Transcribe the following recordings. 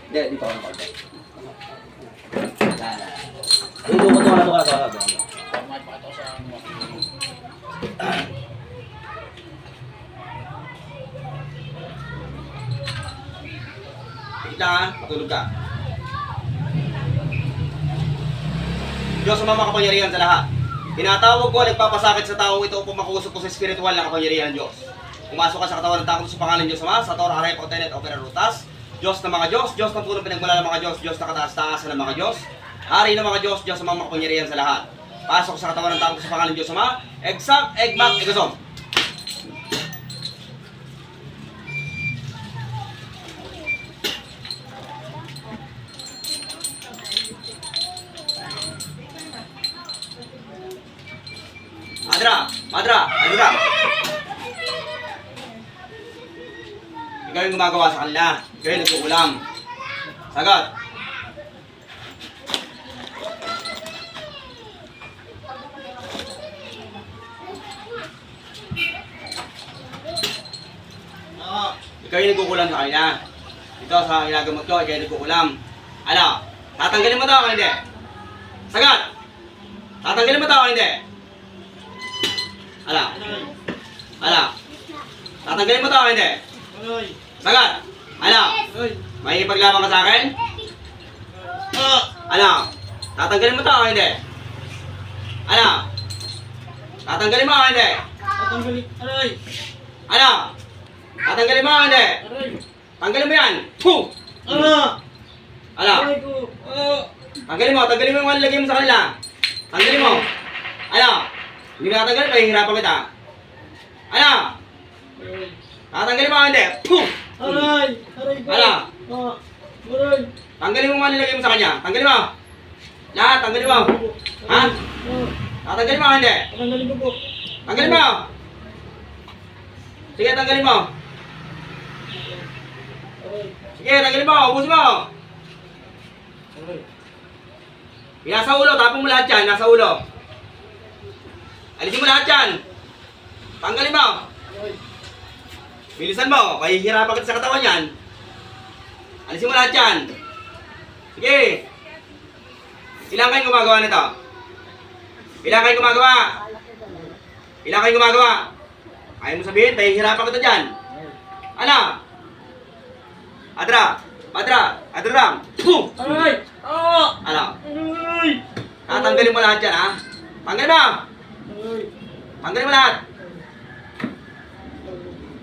Hindi, dito ako ng konti. Tuka. Kita ha, matulog ka. Diyos ang makapangyarihan sa lahat. Tinatawag ko, nagpapasakit sa taong ito upang makausap ko sa spiritual na kapangyarihan Diyos. Pumasok ka sa katawan ng takot sa pangalan Diyos Ama, sa Tor, Haray, Pagtenet, Opera, Rutas. Diyos ng mga Diyos, Diyos ng punong pinagmula ng mga Diyos, Diyos na kataas-taasan ng mga Diyos. Hari ng mga Diyos, Diyos ang mga makapangyarihan sa lahat. Pasok sa katawan ng takot sa pangalan Diyos Ama. Exact, egmak, egasom. Madra. Ikaw yung gumagawa sa kanila. Ikaw yung nagkukulam. Sagot. Ikaw yung nagkukulam sa kanila. Ito sa ilagamot ko, ikaw yung nagkukulam. Ano? Tatanggalin mo ito o hindi? Sagot. Tatanggalin mo ito o hindi? Ala. Tatanggalin mo ito o hindi? Sagat. Ala. May ipaglaban ka sa akin? Ala. Tatanggalin mo ito o hindi? Ala. Tatanggalin mo o hindi? Ala. Tatanggalin mo o hindi? Tanggalin mo yan. Puh! Ala. Tanggalin mo yung mga lagay mo sa kanila. Tanggalin mo. Ala. Hindi mo tatanggalin, mahihirapan kita. Ano? Tatanggalin mo hindi. Puh! Aray ko. Ano? Aray. Tanggalin mo mga nilagay mo sa kanya. Tanggalin mo. Lahat, tanggalin mo. Ha? Tatanggalin mo hindi. Tanggalin ko po. Tanggalin mo. Sige, tanggalin mo. Sige, tanggalin mo. Ubusin mo. Nasa ulo, tapong mo lahat yan. Nasa ulo. Alisin mo lahat yan. Tanggalin mo. Bilisan mo. Mahihirapan ka sa katawan yan. Alisin mo lahat yan. Sige. Ilang kayong gumagawa nito? Ilang kayong gumagawa? Ilang kayong gumagawa? Ayaw mo sabihin, mahihirapan ka dyan. Ano? Adram. Puh! Aray. Ano? Aray. Tatanggalin mo lahat yan, ha? Tanggalin mo. Tanggalin mo lahat.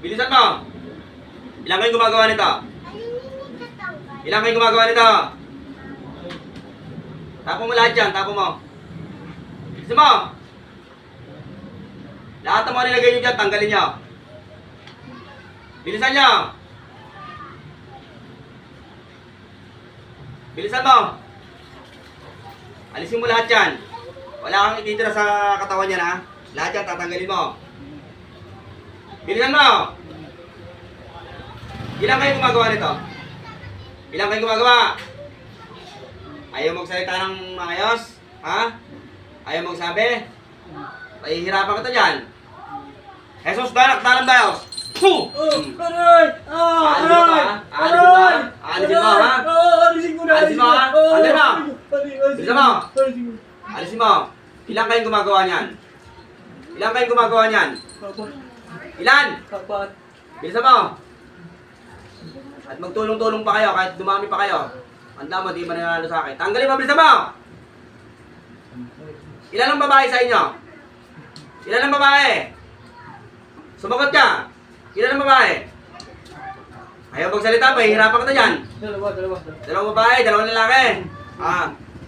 Bilisan mo. Ilang kayong gumagawa nito? Ilang kayong gumagawa nito? Tapon mo lahat dyan. Tapon mo. Bilisan mo. Lahat ng mga nilagay nyo dyan, tanggalin nyo. Bilisan nyo. Bilisan mo. Alisin mo lahat yan. Wala kang ititira sa katawan niya, ha? Lahat yan, tatanggalin mo. Bilisan mo. Ilang kayo gumagawa nito? Ilang kayo gumagawa? Ayaw magsalita ng maayos? Ha? Ayaw magsabi? Pahihirapan ka to dyan. Jesus, dalam tayo. Puh! Aray. Alisin mo, ha? Alisin ko na. Alisin mo, ha? Tanggalin mo. Bilisan mo. Alisin mo. Alisin mo. Ilang kayong gumagawa niyan? Ilang kayong gumagawa niyan? Ilan? Kapat. Bilisan mo. At magtulong-tulong pa kayo kahit dumami pa kayo. Handa mo, di ba nanalo sa akin? Tanggalin mo, bilisan mo. Ilan ang babae sa inyo? Ilan ang babae? Sumagot ka. Ilan ang babae? Ayaw magsalita, mahihirapan ka na dyan. Dalawa. Dalawang babae, dalawang lalaki.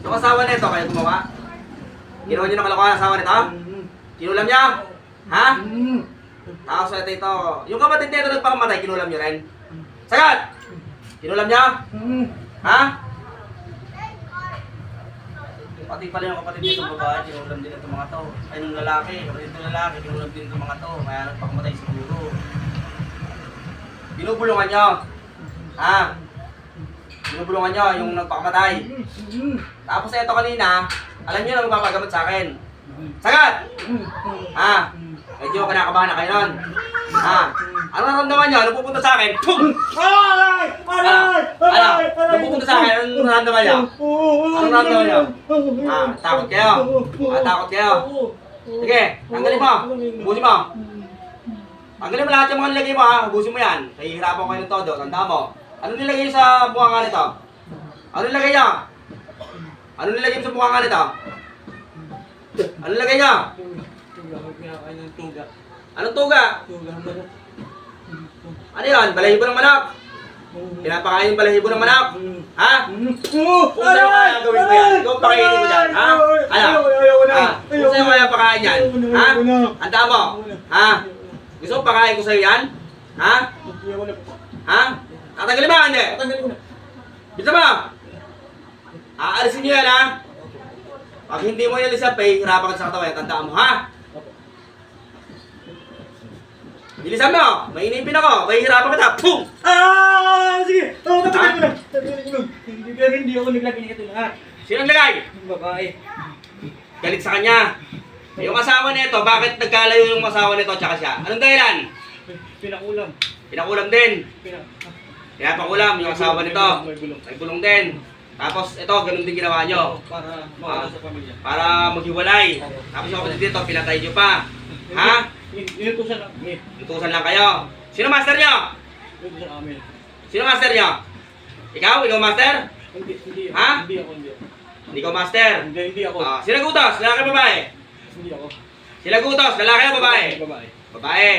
Yung asawa nito, kayo gumawa? Ginawa nyo ng kalokohan ang asawa nito? Kinulam niya? Ha? Tapos ito. Yung kapatid nito nagpakamatay, kinulam nyo rin? Sagat! Kinulam niya? Ha? Pati pala yung kapatid nito babae, kinulam din itong mga to. Ay nung lalaki, kapatid nito lalaki, kinulam din itong mga to. Kaya nagpakamatay siguro. Binubulungan nyo? Ha? Binubulungan nyo yung nagpakamatay. Tapos ito kanina, alam nyo na magpapagamot sa akin. Sagat! Ha? Medyo kinakabahan na kayo nun. Ha? Ano naramdaman nyo? Ano pupunta sa akin? Pum! Aray! Ano? Ano pupunta sa akin? Anong nararamdaman niyo? Anong nararamdaman niyo? Takot kayo? Takot kayo? Sige, tanggalin mo. Ubusin mo. Tanggalin mo lahat yung mga nilagay mo ha. Ubusin mo yan. Nahihirapan ko kayo ng todo. Tanda mo. Ano nilagay niyo sa bunganga nito? Ano nilagay niyo? Ano nilagay niyo sa bunganga nito? Ano nilagay niyo? Anong tuga? Ano yun? Balahibo ng manok? Pinapakain yung balahibo ng manok? Ha? Kung sa'yo kaya gawin mo yan? Ikaw pakainin mo dyan? Ha? Ano? Kung sa'yo kaya pakain yan? Ha? Handa mo? Ha? Gusto mo pakain ko sa'yo yan? Ha? Ha? Tatanggalin ba? Hindi? Bisa mo? Aalisin nyo yan ha? Pag hindi mo yan isa, hirapan ka sa katawan. Tandaan mo ha? Bilisan mo! Mainipin ako! Mahihirapan kita! Pum! Sige! Tatanggalin ko na! Tatanggalin ko na! Pero hindi ako naglagay nito lahat. Sino ang lagay? Yung babae. Galit sa kanya. Yung asawa nito, bakit nagkalayo yung asawa nito at saka siya? Anong dahilan? Pinakulam. Pinakulam din. Pinapakulam yung asawa nito. May bulong. May bulong din. Tapos ito, ganun din ginawa nyo. Para mawala sa pamilya. Para maghiwalay. Tapos yung kapatid dito, pinatay nyo pa. Ha? Inutusan lang. Utusan lang kayo. Sino master nyo? Inutusan amin. Sino master nyo? Ikaw? Ikaw master? Hindi ako. Ha? Hindi ako. Hindi ko master. Hindi ako. Sino gutos? Lalaki o babae? Hindi ako. Sila gutos? Lalaki o babae? Babae. Babae.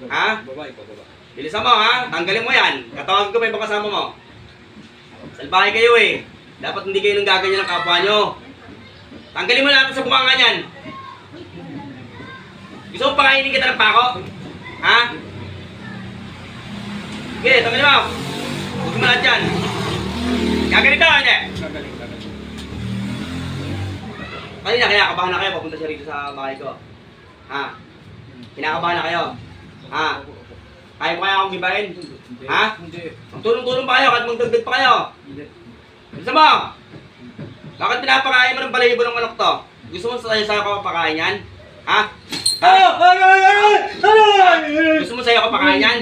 Ha? Babae po, babae. Bilisan mo ha, tanggalin mo yan. Katawag ko pa yung kasama mo. Salbahe kayo eh. Dapat hindi kayo nang gaganyan ng kapwa nyo. Tanggalin mo lahat sa bunganga niyan. Gusto mo pakainin kita ng pako? Ha? Sige, tanggalin mo. Huwag mo lahat yan. Gaganito, hindi? Gagaling. Kanina kaya kabahan na kayo papunta siya rito sa bahay ko. Ha? Kinakabahan na kayo. Ha? Kaya mo kaya akong gibahin? Ha? Hindi. Magtulong-tulong pa kayo, kahit magdagdag pa kayo. Hindi. Gusto mo? Bakit pinapakain mo ng balahibo ng manok to? Gusto mo sa'yo ko papakain yan? Ha? Gusto mo sa'yo ko papakain yan?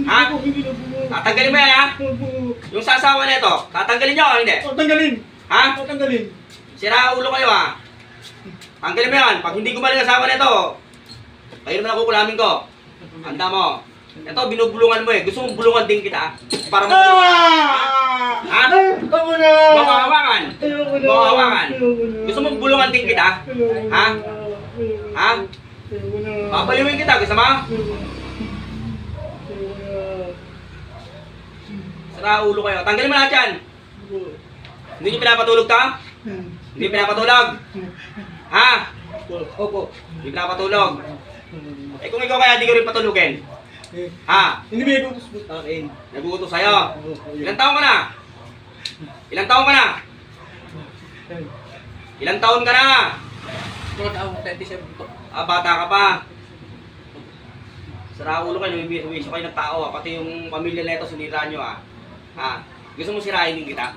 Ha? Tatanggalin mo yan ha? Yung sasawa na ito, tatanggalin nyo o hindi? Tanggalin. Ha? Tanggalin. Sira ulo kayo ha? Tanggalin mo yan. Pag hindi gumaling ang asawa na ito, kayo naman ang kukulamin ko. Handa mo. Ito, binubulungan mo eh. Gusto mong bulungan din kita para mo. Ha? Ako na. Makahawakan. Makahawakan. Gusto mong bulungan din kita? Ha? Ha? Papaliwin kita. Gusto mo? Sira ulo kayo. Tanggalin mo lahat yan. Hindi nyo pinapatulog ta? Hindi pinapatulog? Ha? Opo. Hindi pinapatulog. Eh kung ikaw kaya, di ko rin patulugin. Ha? Hindi may gusto sa akin. Naguutos sa'yo. Ilang taon ka na? Ilang taon ka na? Ilang taon ka na? Mga taong 37 po. Bata ka pa. Sira ulo kayo, humiso kayo ng tao ha. Pati yung pamilya na ito, sinira nyo ha. Ha? Gusto mo sirain din kita?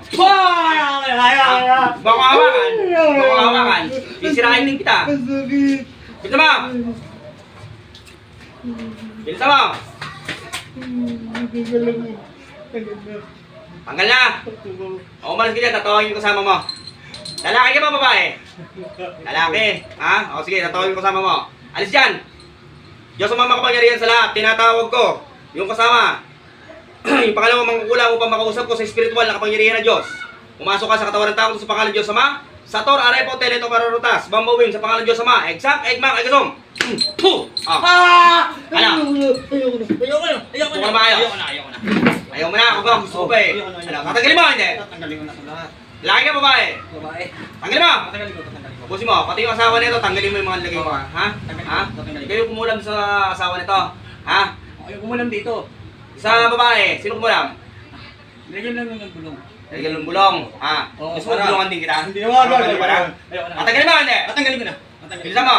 Baka hawakan. Baka hawakan. Sisirain din kita. Bisa mo? Bisa mo? Tanggal na. O umalis ka dyan, tatawagin ko kasama mo. Lalaki ka ba babae? Lalaki. Ha? O sige, tatawagin ko kasama mo. Alis dyan. Diyos ang makapangyarihan sa lahat. Tinatawag ko. Yung kasama. Yung pangalawang mangkukulang upang makausap ko sa spiritual na kapangyarihan ng Diyos. Pumasok ka sa katawan ng tao sa pangalan ng Diyos Ama. Sator, Arepo, Teleto, Pararutas. Bambawin sa pangalan ng Diyos Ama. Exact, Egmang, Egasom. Puh! Ano? Ayoko na maayo. Ayaw mo na. Ako ba? Gusto ko pa eh. Ano? Tatanggalin mo, hindi? Tatanggalin ko na sa lahat. Lalaki ka, babae? Babae. Tanggalin mo! Tatanggalin ko. Busin mo, pati yung asawa nito, tanggalin mo yung mga lagay mo ha? Ha? Ha? Tatanggalin. Kayo kumulam sa asawa nito. Ha? Ayaw kumulam dito. Sa babae, sino kumulam? Lagyan lang ng bulong. Lagyan ng bulong. Ha? Oo, Gusto mo para. bulungan din kita? Hindi naman. Ano ba na? Ayoko na. Tatanggalin mo, hindi? Tatanggalin ko na. Tatanggalin. Bilisan mo.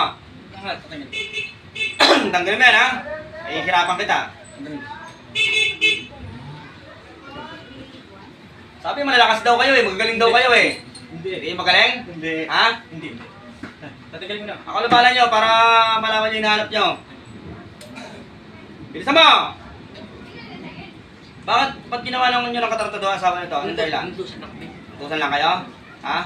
Lahat, tatanggalin. Tanggalin mo yan ha? Ay, hirapan kita. Tatanggalin. Sabi malalakas daw kayo eh, magagaling daw kayo eh. Hindi. Hindi magaling? Hindi. Ha? Hindi. Tatanggalin ko na. Ako na bahala nyo para malaman nyo yung hinahanap nyo. Bilisan mo! Ba't ginawa naman nyo ng katarantado ang asawa nito? Anong dahilan? Indusan na kami. Tutusan lang kayo? Ha?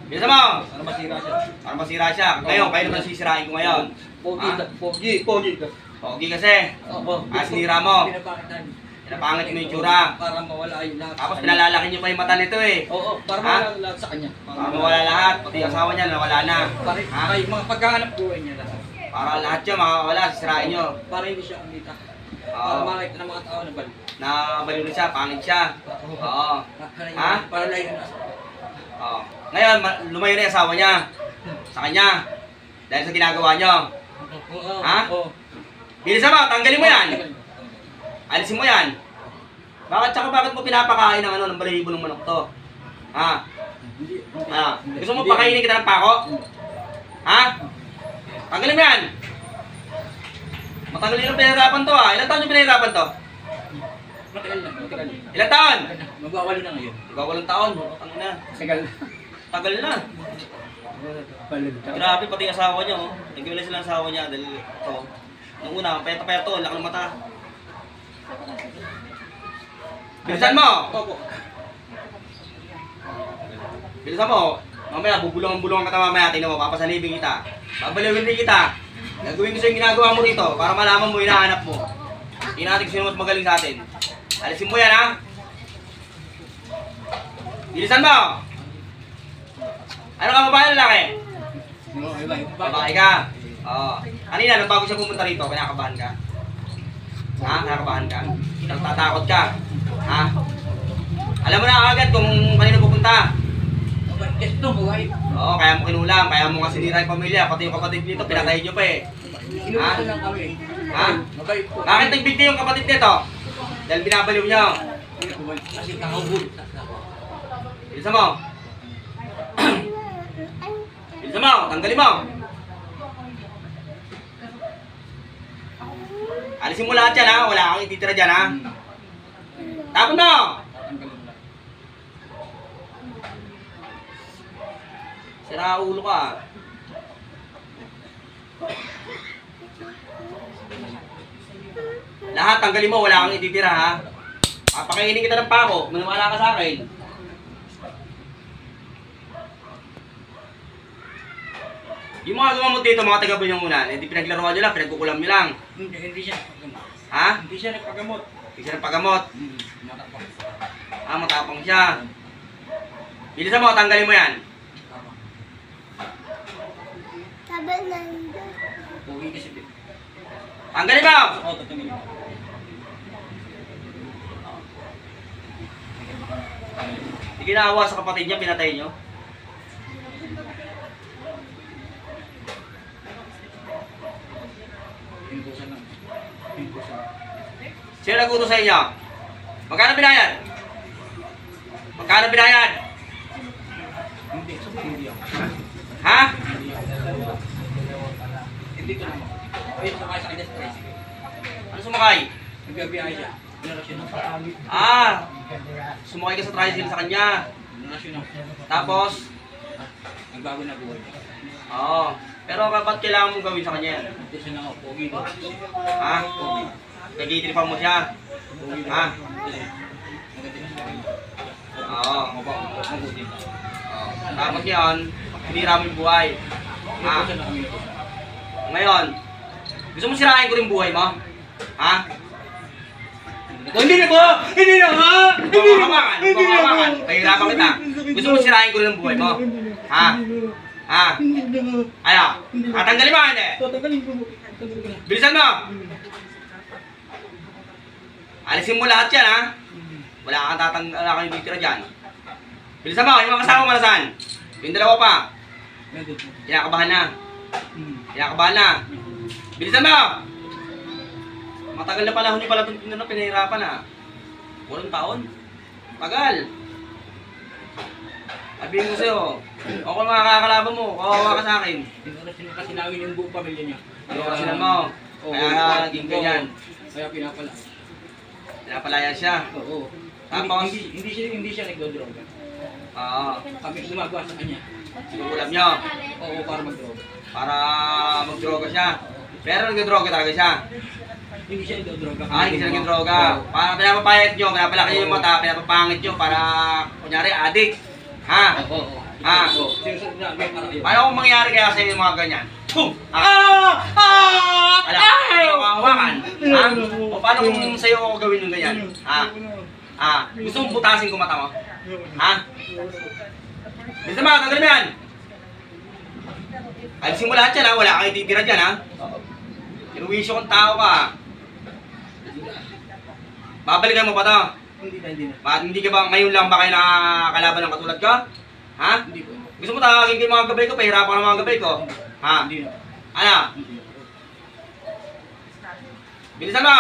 Bilisan mo! Para masira siya. Para masira siya. Ngayon, kayo naman sisirain ko ngayon. Pogi, Ha? pogi, pogi ka. Pogi kasi. Oo. Sinira mo. Pinapakitan. Pinapangit mo yung tsura. Para mawala yung lahat. Tapos pinalalaki nyo pa yung mata nito eh. Oo, para Ha? mawala lahat sa kanya. Para mawala lahat. Pati yung asawa niya, nawala na. Para Ha? ay, mga pagkahanap buhay niya lahat. Para lahat yun, makakawala, sisirain nyo. Para hindi siya kumita. Para Oo. makita ng mga tao na balik. Na baliw na siya, pangit siya. Oo. Ha? Para layo na. Oo. Ngayon, lumayo na yung asawa niya. Sa kanya. Dahil sa ginagawa nyo. Oo. Ha? Oo. Bilisan mo, tanggalin mo yan. Alisin mo yan. Bakit mo pinapakain ng ng balahibo ng manok to? Ha? Hindi. Ha? Gusto mo pakainin kita ng pako? Ha? Tanggalin mo yan. Matagal yung pinahirapan to ha. Ilan taon yung pinahirapan to? Matagal na, matagal. Ilan taon? Magwawalo na ngayon. Ikaw walang taon. Tangin na. Tagal. Tagal na. Grabe pati yung asawa niya oh. Nagwala sila ng asawa niya dahil ito. Nung una, peto-peto, laki ng mata. Bilisan mo! Opo. Bilisan mo! Mamaya, bubulong-bulong ka mamaya. Tingnan mo, papasalibing kita. Babalawin din kita. Gagawin ko sa yung ginagawa mo rito para malaman mo, hinahanap mo. Hindi natin sino mas magaling sa atin. Alisin mo yan ha! Bilisan mo! Ano ka babae lalaki? Babae ka? Oo. Kanina, nang bago siya pumunta rito, kinakabahan ka? Ha? Kinakabahan ka? Nagtatakot ka? Ha? Alam mo na agad kung kanino pupunta. Ito, buhay. Oo, kaya mo kinulam, kaya mo nga sinira yung pamilya, pati yung kapatid nito, pinatayin nyo pa eh. Inuusan lang kami. Ha? Mabait po. Bakit nagbigti yung kapatid nito? Dahil binabaliw nyo. Kasi kakahubol. Bilisan mo. Bilisan mo, tanggalin mo. Alisin mo lahat yan ha, wala kang ititira dyan ha. Tapon mo! Sira ulo ka. Lahat tanggalin mo, wala kang ititira ha. Papakainin kita ng pako, maniwala ka sa akin. Yung mga gumamot dito, mga taga-Bunyongunan, hindi pinaglaruan nyo lang, pinagkukulam nyo lang. Hindi siya nagpagamot. Ha? Hindi siya nagpagamot. Hindi siya nagpagamot. Matapang. Ah, matapang siya. Bilisan mo, tanggalin mo yan. Pogi kasi. Tanggalin mo! Oo, tatanggalin mo. Hindi naawa sa kapatid niya, pinatay nyo. Pintusan lang. Pintusan. Sino nag-utos sa inyo? Magkano binayad? Magkano binayad? Hindi. Hindi ako. Ha? Hindi ko naman. Ayun, sakay sa kanya sa tricycle. Ano sumakay? Nagbibiyahe siya. Pinarasyon ako. Ah! Sumakay ka sa tricycle sa kanya. Pinarasyon ako. Tapos? Nagbago na buhay niya. Oo. Pero ba't kailangan mong gawin sa kanya yan? Pintusan lang ako. Pogi daw. Ha? Nagtitripan mo siya? Ha? Maganda na siya. Oo. Mabuti. Oo. Tapos yun, hinira mo yung buhay. Ha? Pintusan lang kami nito. Ngayon, gusto mo sirain ko rin buhay mo? Ha? Hindi na ba? Hindi na nga! Hindi na nga! Hindi na nga! Pahirapan kita. Gusto mo sirain ko rin ang buhay mo? Ha? Ha? Ano? Tatanggalin mo hindi? Tatanggalin ko. Tatanggalin ko na. Bilisan mo! Alisin mo lahat yan ha? Wala kang wala kang ibigtira dyan. Bilisan mo! Yung mga kasama mo nasaan? Yung dalawa pa. Kinakabahan na. Kinakabahan na. Bilisan mo! Matagal na panahon niyo pala itong pinahirapan ha. 8 taon. Tagal. Sabihin ko sa'yo, ako ang mga kakalaban mo, kawawa ka sa akin. Pinarasyon kasi namin yung buong pamilya niya. Pinarasyonan mo. Kaya naging ganyan. Kaya pinapala. Pinapalaya siya. Oo. Tapos? Hindi siya nagdodroga. Oo. Kami gumagawa sa kanya. Sinukulam niyo. Oo, para magdroga. Para magdroga siya. Pero nagdroga talaga siya. Hindi siya nagdodroga. Hindi siya naging droga. Para pinapapayat nyo, pinapalaki nyo yung mata, pinapapangit nyo para, kunyari, addict. Ha? Oo. Ah. Sinusunod na, may para yun. Paano kung mangyari kaya sa yung mga ganyan? Boom! Ala, ayaw kahawakan. Ha? O paano kung sa'yo ako gawin yung ganyan? Ha? Gusto mong butasin ko mata mo? Ha? Bisa mga, tanggalin mo yan! Alisin mo lahat yan ha, wala kang ititira dyan ha. Inuwisyo kong tao ka ha. Babalikan mo pa to. Hindi na. Bakit hindi ka ba ngayon lang ba kayo nakakalaban ng katulad ka? Ha? Hindi po. Gusto mo tawagin ko yung mga gabay ko, pahirapan ka ng mga gabay ko? Ha? Hindi na. Ano? Hindi na. Bilisan mo!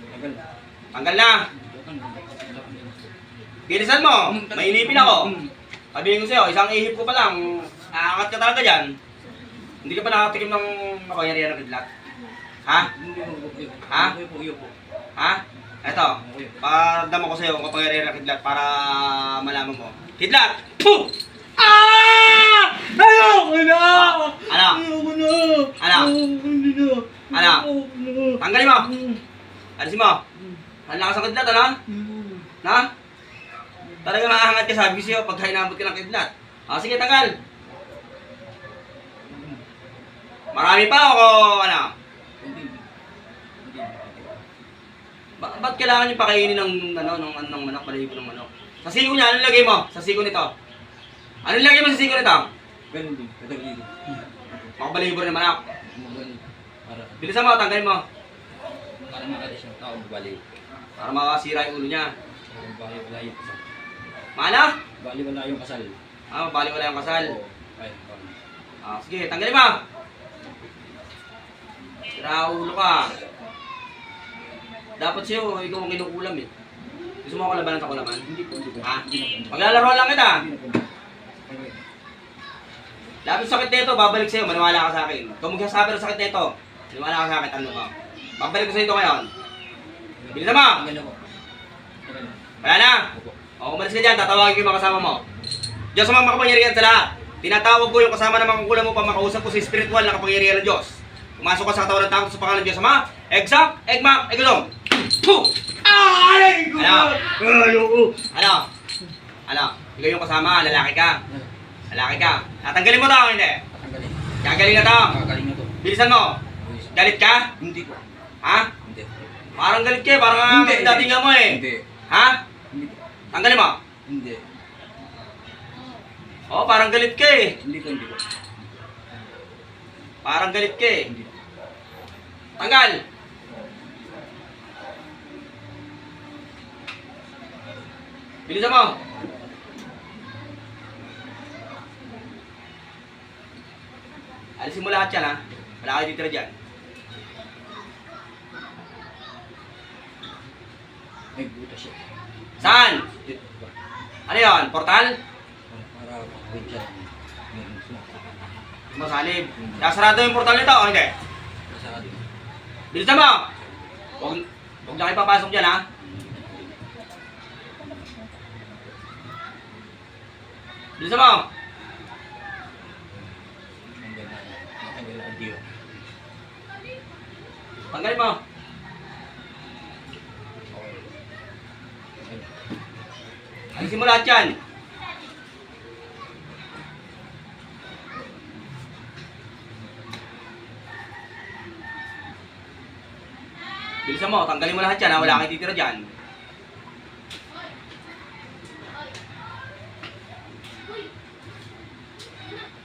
Tagal. Tanggal na! Bilisan mo! Mainipin ako! Sabihin ko sa'yo, isang ihip ko pa lang, aangat ka talaga dyan. Hindi ka pa nakatikim ng makapangyarihan ng kidlat? Ha? Hindi mo po. Ha? Iyo po. Ha? Eto, padama ko sa'yo ang kapangyarihan ng kidlat para malaman mo. Kidlat! Puh! Ayoko na! Ano? Ayoko na! Ano? Hindi na! Ano? Ayoko na! Tanggalin mo! Alisin mo! Ang lakas ng kidlat, ano? Na? Talagang nakahangat ka sa bisyo pag hinabot ka ng kidlat. Sige, tanggal! Marami pa o ano? Hindi. Ba't kailangan yung pakainin ng manok, balahibo ng manok? Sa siko niya, anong lagay mo? Sa siko nito? Anong lagay mo sa siko nito? Ganun din. Kadagligo. Makabalahibo rin ng manok. Ganun. Para Bilisan mo, tanggalin mo. makalis yung tao bali. Para makasira yung ulo niya. Bali wala yung kasal. Mana? Bali wala yung kasal. Bali wala yung kasal. Oo. Ay, bali. Sige, tanggalin mo. Sira ulo ka. Dapat sa'yo, ikaw ang kinukulam eh. Gusto mo ako labanan sa kulaman? Hindi po. Ha? Hindi na po. Maglalaro lang kita. Hindi na po. Okay. Lahat ng sakit nito, babalik sa'yo, maniwala ka sa akin. Kung magsasabi ng sakit nito, maniwala ka sa akin, tanong mo. Babalik ko sa'yo ito ngayon. Bilisan mo! Ang ganda po. Ang ganda. Wala na! Opo. O, umalis ka dyan, tatawagin ko yung mga kasama mo. Diyos sa mga makapangyarihan sa lahat. Tinatawag ko yung kasama ng mga kukulang mo pa makausap ko sa spiritual na kapangyarihan ng Diyos. Pumasok ka sa katawan ng takot sa pangalan ng Diyos, Ama. Exact, Egmak, Egulong. Puh! Ay! Ano? Ayoko! Ano? Ano? Ikaw yung kasama, lalaki ka. Lalaki ka. Tatanggalin mo to, hindi. Tatanggalin. Gagaling na to. Kakagaling na to. Bilisan mo. Galit ka? Hindi po. Ha? Hindi. Parang galit ka eh. Parang Hindi. dating nga mo eh. Hindi. Ha? Hindi po. Tanggalin mo. Hindi. Oo, parang galit ka eh. Hindi po. Hindi po. Parang galit ka eh. Hindi po. Tanggal. Bilisan mo. Alisin mo lahat yan ha. Wala kayo titira dyan. May butas siya. Saan? Dito ba? Ano yun? Portal? Para makawin siya. Yung sumakot. Masalib. Nasarado yung portal nito o hindi? Masarado. Bilisan mo. Huwag na kayo papasok dyan ha. Bilisan mo. Matanggal na ang diyo. Tanggalin mo. Okay. Alisin mo lahat yan. Bilisan mo, tanggalin mo lahat yan ha. Wala kang titira dyan.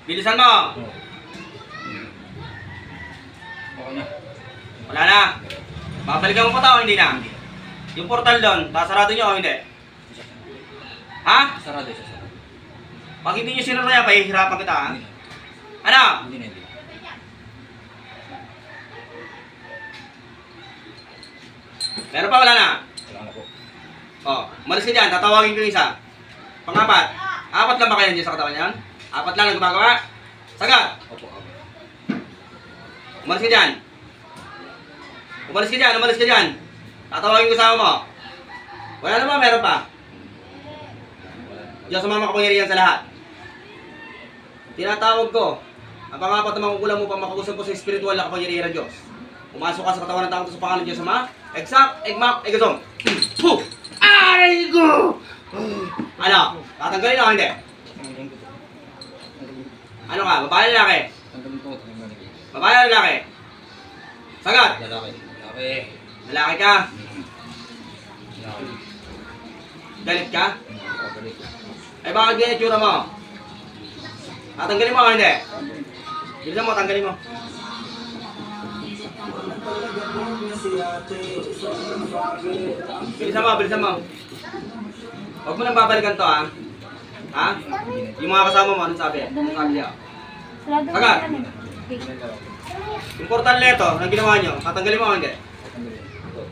Bilisan mo. Okay na. Wala na. Babalikan mo pa to o hindi na? Yung portal doon, sasarado nyo o hindi? Ha? Sarado siya. Sarado. Pag hindi nyo sinara yan, pahihirapan kita ha. Hindi na. Ano? Hindi na. Hindi na. Meron pa, wala na? Wala na po. Malis ka dyan, tatawagin ko yung isa. Pang-apat. Apat lang ba kayo dyan sa katawan yan? Apat lang ang gumagawa? Sagat! Opo. Okay. Umalis ka dyan. Umalis ka dyan, umalis ka dyan. Tatawagin ko kasama mo. Wala na ba, meron pa? Wala na. Diyos sa mga makapangyarihan sa lahat. Tinatawag ko Ang pangapat na makukulang mo pang makausap ko sa spiritual na kapangyarihan ng Diyos. Pumasok ka sa katawan ng tao sa pangalan ng Diyos Ama. Exact, egmak, egasong. Puh! Aray ko! Ano? Tatanggalin o hindi? Tanggalin ko to. Ano ka? Babae o lalaki? Tanggalin ko. Tanggalin ko. Babae o lalaki? Sagat! Lalaki. Lalaki. Lalaki ka? Lalaki. Galit ka? Tanggalin ko. Ay bakit ganyan itsura mo? Tatanggalin mo o hindi? Bilisan mo, tanggalin mo. Bilisan mo. Huwag mo nang babalikan to, ha? Ha? Yung mga kasama mo, anong sabi? Anong sabi niya? Sagat! Importante ito, ang ginawa nyo. Tatanggalin mo o hindi? Tanggalin. Ito.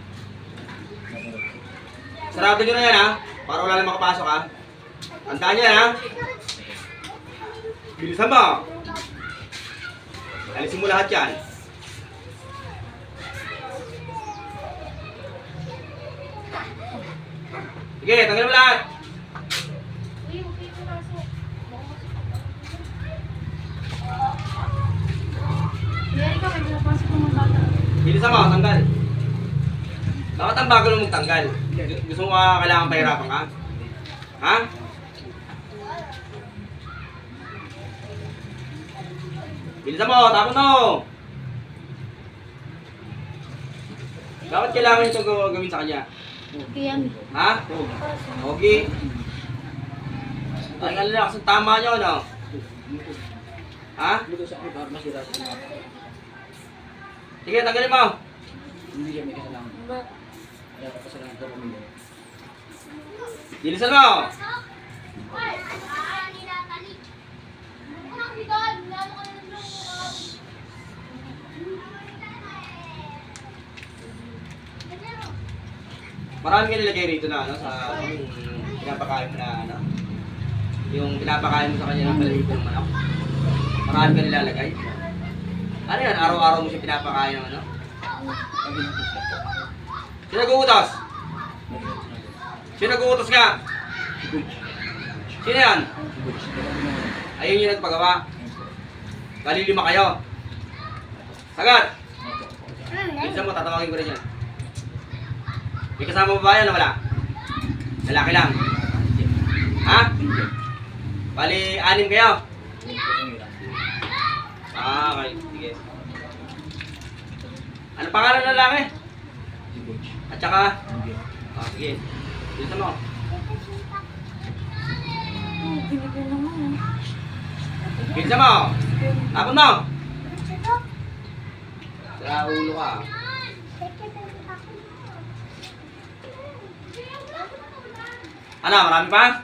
Sarado nyo na yan, ha? Para wala lang makapasok, ha? Tandaan nyo yan, ha? Bilisan mo! Alisin mo lahat yan. Sige, tanggalin mo lahat! Bilisan mo, tanggal. Bakit ang bagal mo magtanggal? Gusto mo kailangan pahirapan ka? Ha? Bilisan mo, tapon mo! Bakit kailangan ito gawin sa kanya? Ha? Okay. Tanggal na kasi tama nyo, no? Ha? Dito sa akin para masira sa mga. Sige, tanggalin mo! Hindi siya may kasalanan. Kaya kasalanan ko kami. Bilisan mo! Marami ka nilagay rito na ano sa pinapakain mo na ano. Yung pinapakain mo sa kanya ng balahibo ng manok. Marami ka nilalagay. Ano yan? Araw-araw mo siya pinapakain ng ano? Sino nag-uutos? Sino nag-uutos ka? Sino yan? Ayun yung nagpagawa. Bali 5 kayo. Sagat! Bilisan mo, tatawagin ko rin yan. May kasama ba yan o wala? Lalaki lang. Ha? Bali 6 kayo. Okay, sige. Ano pangalan ng lalaki? At saka? Sige. Bilisan mo. Bilisan mo. Tapon mo. Sira ulo ka. Ano, marami pa?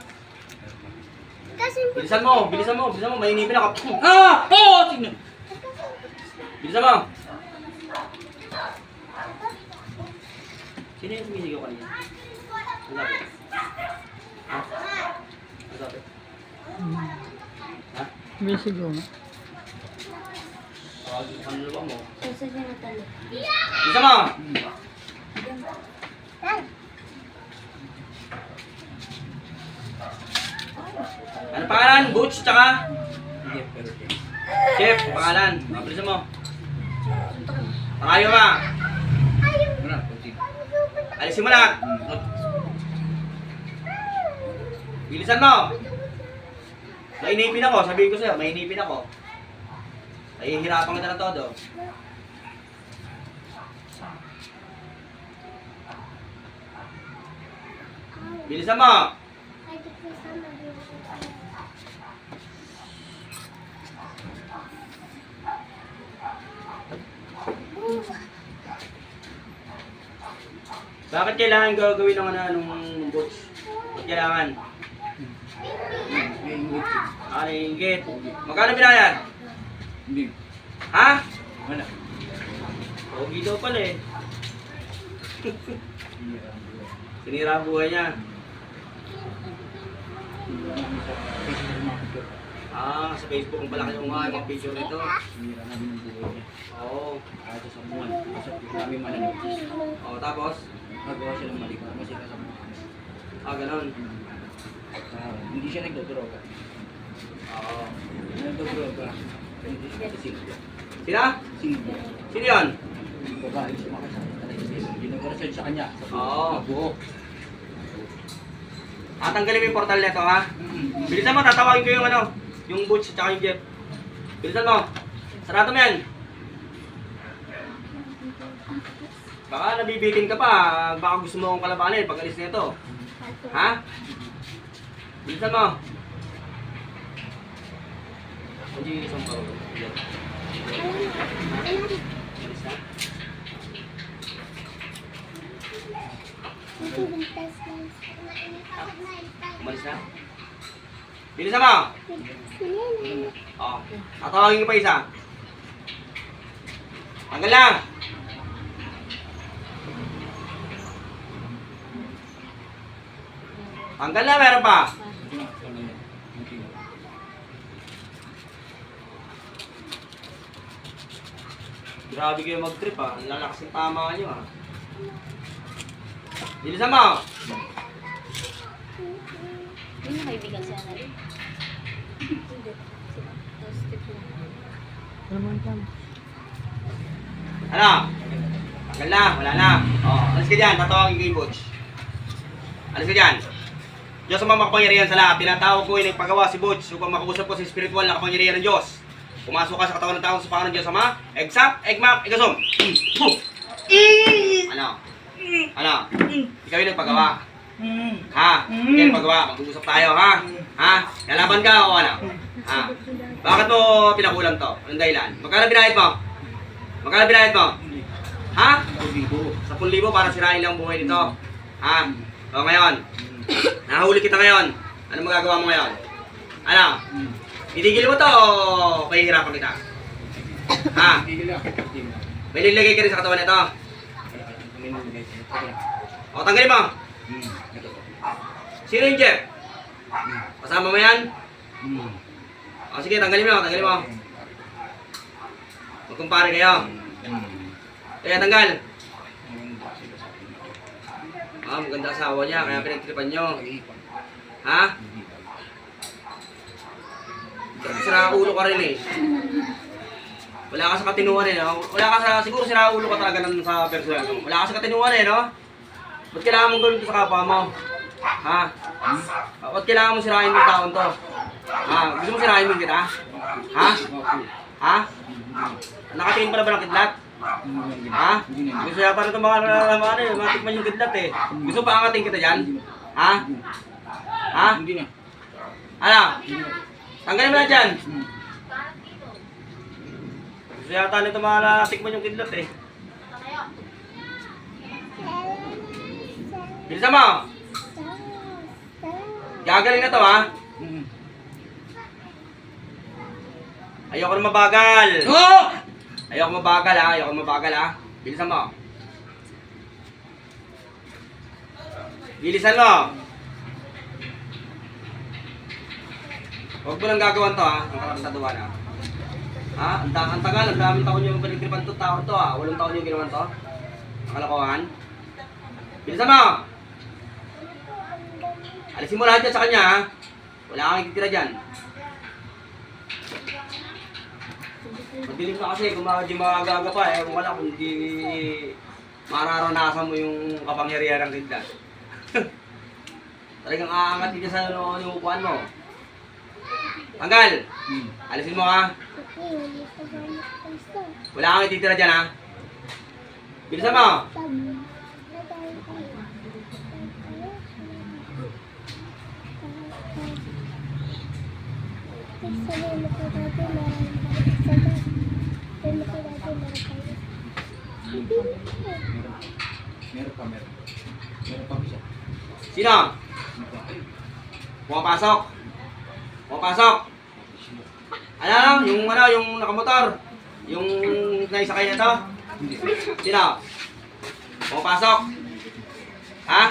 Bilisan mo, mahinipin ako. Ah! Oh! Tingnan. Bilisan mo. Sino yung sumisigaw kanina? Ang sabi? Ha? Ang sabi? Ha? May sigaw na. Ano ba mo? Bilisan mo! Ano pangalan? Butch, tsaka? Hindi, pero siya. Chef, pangalan. Bilisan mo. Takayo ka. Wala, kunti. Alisin mo lahat. Bilisan mo. Mainipin ako, sabihin ko sa'yo, mainipin ako. Nahihirapan kita ng todo. Bilisan mo. Bakit kailangan gagawin ng ano, nung boots? Bakit kailangan? May inggit siya. Inggit. Magkano binayad? Hindi. Ha? Wala. Pogi daw pala eh. Hindi, ang buhay. Sinira ang buhay niya. Hindi namin sa Facebook ng mga picture. Sa Facebook kung pala kayo nga yung picture nito. Hindi namin ang buhay niya. Oo. Kahit sa sabuhan. Kasi namin mananapis. Tapos? Magawa siya ng mali para masira sa mga kami. Ganon. Hindi siya nagdodroga. Oo. Nagdodroga. Sino? Sino yun? Babae sumakay sa Hindi nag-research sa kanya. Oo. Buo. Tanggalin mo yung portal nito, ha? Bilisan mo, tatawagin ko yung ano, yung Butch at yung Jeff. Bilisan mo. Sarado mo yan. Baka nabibitin ka pa, baka gusto mo akong kalabanin pag alis nito. Ha? Bilisan mo. Hindi isang paro. Alis na. Umalis na. Bilisan mo. Oo. Tatawagin ko pa isa. Tanggal lang. Tanggal na, meron pa. Grabe kayo mag-trip, ha. Ang lalakas ng tama nyo, ha. Bilisan mo. Yun yung kaibigan siya na rin. Hindi. Tapos tip lang. Ano? Tanggal na, wala na. Oh, alis ka dyan, tatawagin ko yung Butch. Alis ka dyan. Diyos ang mga makapangyarihan sa lahat. Tinatawag ko yung nagpagawa si Butch upang makausap ko sa spiritual na kapangyarihan ng Diyos. Pumasok ka sa katawan ng tao sa pangalan ng Diyos Ama. Egzap, egmap, egasum. Ano? Ano? Ikaw yung nagpagawa. Ha? Ikaw yung nagpagawa. Mag-uusap tayo, ha? Ha? Lalaban ka o ano? Ha? Bakit mo pinakulang to? Anong dahilan? Magkano binayad mo? Magkano binayad mo? Ha? 10,000 para sirain lang ang buhay nito. Ha? O ngayon, nahuli kita ngayon. Ano magagawa mo ngayon? Ano? Titigil mo to o pahihirapan kita? Ha? May nilagay ka rin sa katawan nito. O, tanggalin mo. Sino yung Jeff? Kasama mo yan? O, sige, tanggalin mo, tanggalin mo. Magkumpare kayo. Kaya tanggal. Ah, maganda asawa niya, kaya pinagtripan nyo. Ha? Sira ulo ka rin eh. Wala ka sa katinuan eh, no? Wala ka sa, siguro sira ulo ka talaga ng sa personal mo. Wala ka sa katinuan eh, no? Ba't kailangan mong gawin ito sa kapwa mo? Ha? Ba't kailangan mong sirain yung taon to? Ha? Gusto mo sirain mo kita? Ha? Ha? Nakatingin pala ba ng kidlat? Ha? Gusto yata na itong mga matikman yung kidlat eh. Gusto pa angating kita dyan? Ha? Ha? Ano? Tanggalin mo na dyan. Gusto yata nito mga tikman yung kidlat eh. Bilisan mo! Gagaling na to ha? Ayoko na mabagal! Oh! Ayoko mabagal ha? Ayoko mabagal ha? Bilisan mo! Bilisan mo! Huwag mo lang gagawan to ha? Ang karapataduan ha? Ha? Ang tagal, ang daming taon yung pinagtripan to tao to ha? 8 taon yung ginawan to? Ang kalokohan? Bilisan mo! Alisin mo lahat yan sa kanya ha? Wala kang ikitira dyan. Madilim na kasi kung di magaga pa eh. Kung wala, kung di mararanasan mo yung kapangyarihan ng kidlat. Talagang aangat din sa yung upuan mo. Tanggal! Alisin mo ha? Wala kang ititira dyan ha? Bilisan mo! Meron pa isa. Sino? Pumapasok! Pumapasok! Ano lang? Yung ano, yung nakamotor? Yung naisakay na to? Sino? Pumapasok! Ha?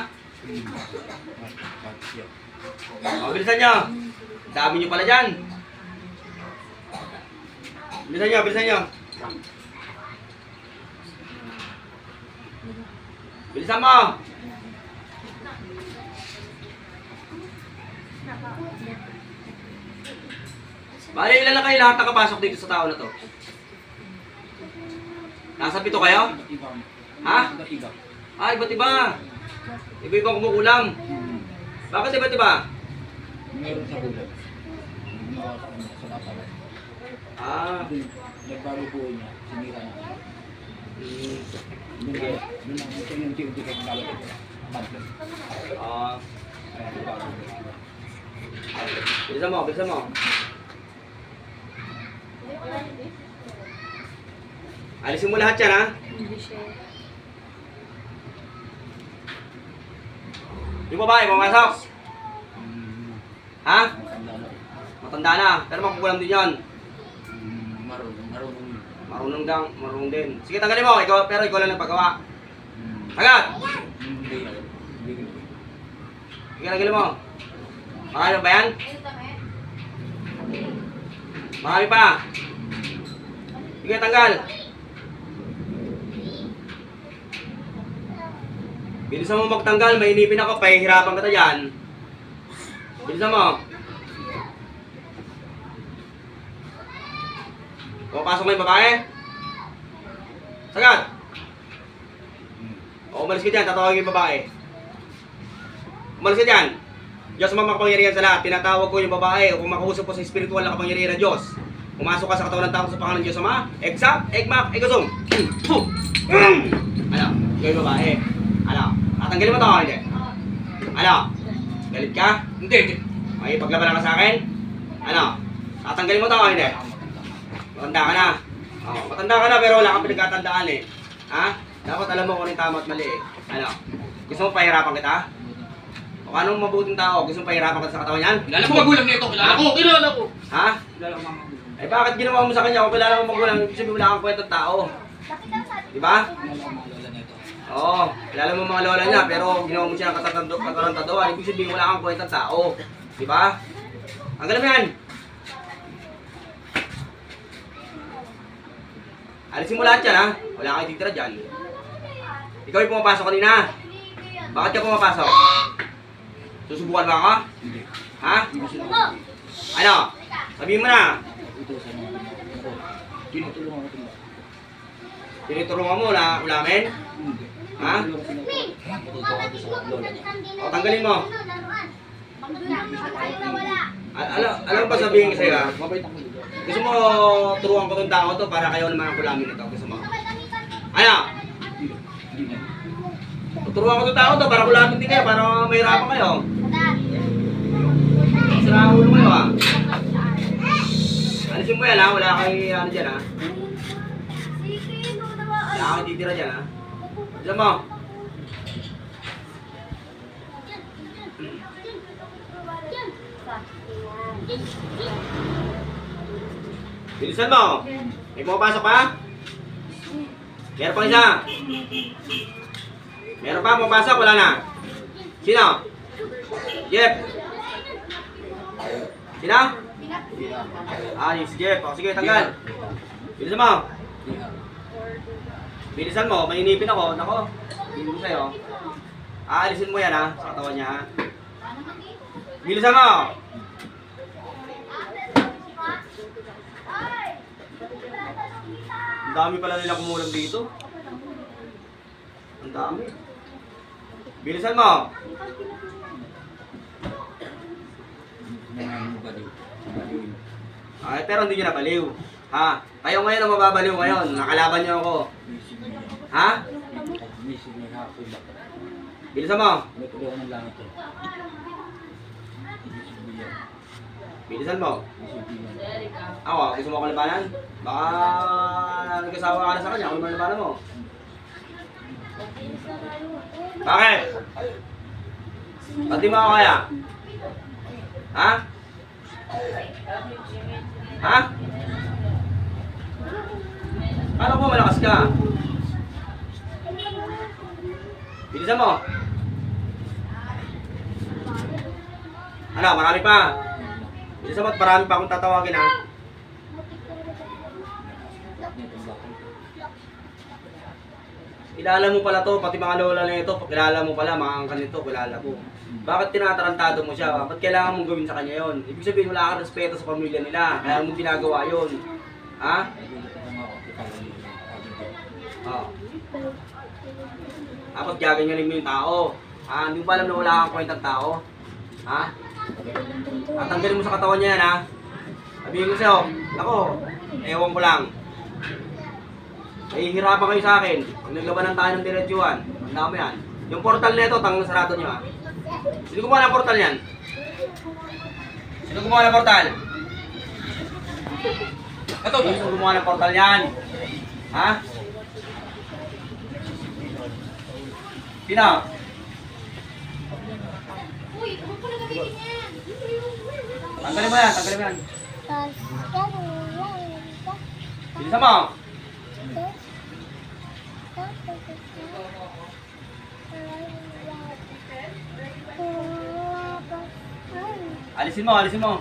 O, bilisan nyo! Dami nyo pala dyan! Bilisan nyo, bilisan nyo! Bilisan mo! Bale, ilan na kayo lahat nakapasok dito sa tao na to? Nasa 7 kayo? Iba. Ha? Iba. Ah, iba't iba. Iba-ibang kumukulam. Bakit iba't iba? Meron sa bulan. Sa katawan. Ah, Nagbago po niya. Sinira niya. hmm. Doon ang ito yung unti-unti kayo nalapit. Pantle. Ah, Kaya nagbago. bilisan mo, bilisan mo. Alisin mo lahat yan, ha? Hindi siya. Yung babae, pumasok. Ha? Matanda na. Matanda na, pero makukulam din yan. Marunong. Marunong din. Sige, tanggalin mo, pero ikaw lang nagpagawa. Agad! Hindi. Sige, tanggalin mo. Marami ba yan? Marami pa. Sige, tanggal. Bilisan mo magtanggal, mainipin ako, pahihirapan kita dyan. Bilisan mo. Pumapasok mo yung babae? Sagad! O, umalis ka dyan, tatawagin yung babae. Umalis ka dyan. Diyos ang makapangyarihan sa lahat. Tinatawag ko yung babae o kung makausap ko sa espiritual na kapangyarihan ng Diyos. Pumasok ka sa katawan ng tao sa pangalan ng Diyos Ama. Exact, egmak, egosum. Ano? Ikaw yung babae. Ano? Tatanggalin mo ito o hindi? Ano? Galit ka? Hindi. May paglaban ka sa akin? Ano? Tatanggalin mo ito o hindi? Matanda ka na. Oh, matanda ka na pero wala kang pinagkatandaan eh. Ha? Dapat alam mo kung ano yung tama at mali eh. Ano? Gusto mo pahirapan kita? O anong mabuting tao? Gusto mo pahirapan kita sa katawan yan? Kilala ko magulang nito. Kilala ko. Ha? Kilala ko magulang. Eh bakit ginawa mo sa kanya? Kung kilala mo magulang, ibig sabihin wala kang kwentang tao. Diba? Kilala ko magulang nito. Oo, kilala mo mga lola niya pero ginawa mo siya ng katarantaduan. Ibig sabihin wala kang kwentang tao. Diba? Ang galam yan! Alisin mo lahat yan, ha? Wala kang ititira dyan. Ikaw yung pumapasok kanina. Bakit ka pumapasok? Susubukan ba ako? Hindi. Ha? Hindi ko sila. Ano? Sabihin mo na. Ito sa mga ako. Tinutulungan ko ito. Tinutulungan mo na ulamin? Hindi. Ha? Tinutulungan ko sa lola niya. O, tanggalin mo. Alam mo ba sabihin ko sa'yo, ha? Mabait ako dito. Gusto mo turuan ko tong tao to para kayo naman ang kulamin ito. Gusto mo? Ano? Hindi na. Turuan ko tong tao to para kulamin din kayo, para mahirapan kayo. Sira ulo kayo, ha? Alisin mo yan, ha? Wala kayo ano dyan, ha? Wala kayo titira dyan, ha? Alisin mo. Bilisan mo. May pumapasok pa? Meron pang isa. Meron pa pumapasok? Wala na. Sino? Jeff. Sino? Ah, si Jeff. O, sige, tanggal. Bilisan mo. Bilisan mo. Mainipin ako. Nako. Bilisan ko sa'yo. Aalisin mo yan, ha? Sa katawan niya, ha? Bilisan mo. Ang dami pala nila kumulang dito. Ang dami. Bilisan mo. Nanganong baliw. Baliwin. Ay, pero hindi nyo nabaliw. Ha? Kayo ngayon ang mababaliw ngayon. Nakalaban nyo ako. Missing niya. Ha? Missing niya hapon ba? Bilisan mo. Pinatulungan ng langit eh. Missing niya. Bilisan mo. Missing niya. Ako, gusto mo ako labanan? Baka nagkasawa ka na sa kanya. Ako naman labanan mo. Bakit? Ba't di mo ako kaya? Ha? Ha? Paano po malakas ka? Bilisan mo. Ano, marami pa. Bilisan mo at marami pa akong tatawagin, ha? Kilala mo pala to, pati mga lola na ito, kilala mo pala, mga angkan nito, kilala mo. Bakit tinatarantado mo siya? Bakit kailangan mong gawin sa kanya yon? Ibig sabihin, wala kang respeto sa pamilya nila, kaya mo ginagawa yon. Ha? Nagulat ako nga ako kita lang yung sabi ko. Oo. Dapat gaganyanin mo yung tao. Hindi mo ba alam na wala kang kwentang tao? Ha? Tatanggalin mo sa katawan niya yan, ha? Sabihin ko sa'yo, ako, ewan ko lang. Hihirapan kayo sa akin. Pag naglabanan tayo ng diretsuhan, tanda mo yan. Yung portal na ito, tangang sarado niyo, ha? Sino gumawa ng portal yan? Sino gumawa ng portal? Ito, sino gumawa ng portal yan? Ha? Sino? Tanggalin mo yan, tanggalin mo yan. Bilisan mo. Alisin mo, alisin mo.